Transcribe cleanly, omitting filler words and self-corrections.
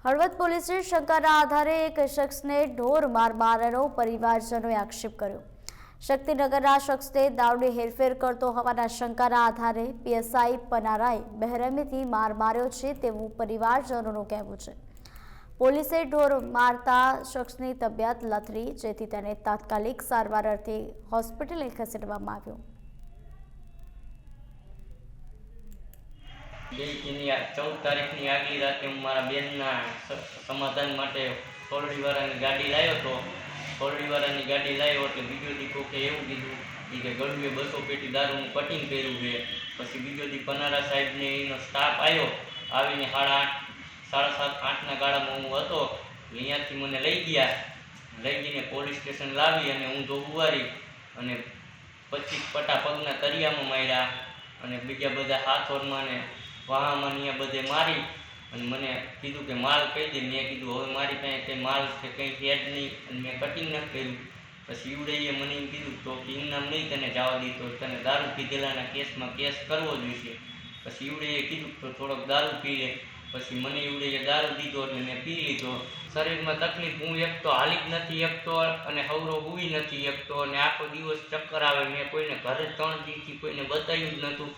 હળવદ પોલીસે શંકાના આધારે એક શખ્સને ઢોર માર માર્યાનો પરિવારજનોએ આક્ષેપ કર્યો। શક્તિનગરના શખ્સે દારૂની હેરફેર કરતો હોવાના શંકાના આધારે પીએસઆઈ પનારાએ બહેરમીથી માર માર્યો છે તેવું પરિવારજનોનું કહેવું છે। પોલીસે ઢોર મારતા શખ્સની તબિયત લથડી, જેથી તેને તાત્કાલિક સારવાર અર્થે હોસ્પિટલે ખસેડવામાં આવ્યો। 14 તારીખની આગલી રાતે હું મારા બેનના સમાધાન માટે સોરડીવાળાની ગાડી લાવ્યો હતો। સોરડીવાળાની ગાડી લાવ્યો એટલે બીજો દી કોકે એવું કીધું કે ગળુએ 200 પેટી દારૂનું કટિંગ કર્યું છે। પછી બીજો દી પનારા સાહેબને એનો સ્ટાફ આવ્યો, આવીને 7:30 8ના ગાળામાં હું હતો એટલે અહીંયાથી મને લઈ ગયા। લઈ જઈને પોલીસ સ્ટેશન લાવી અને ઊંધો ઉવારી અને 25 પટા પગના તરિયામાં માર્યા અને બીજા બધા હાથોરમાં ને વાહામાં ને બધે મારી અને મને કીધું કે માલ કહી દે। મેં કીધું હવે મારી પાસે કંઈ માલ કે કંઈ હેડ નહીં અને મેં કટિંગ નથી કર્યું। પછી ઈવડેએ મને એમ કીધું તો કે ઇનામ નહીં તને જવા દીધો, તને દારૂ પીધેલાના કેસમાં કેસ કરવો જોઈશે। પછી ઈવડેએ કીધું તો થોડોક દારૂ પી લે। પછી મને ઈવડેએ દારૂ દીધો એટલે મેં પી લીધો। શરીરમાં તકલીફ, હું એક તો હાલી જ નથી શકતો અને હવરો હુઈ નથી શકતો અને આખો દિવસ ચક્કર આવે। મેં કોઈને ઘરે 3 દીથી કોઈને બતાવ્યું જ નહોતું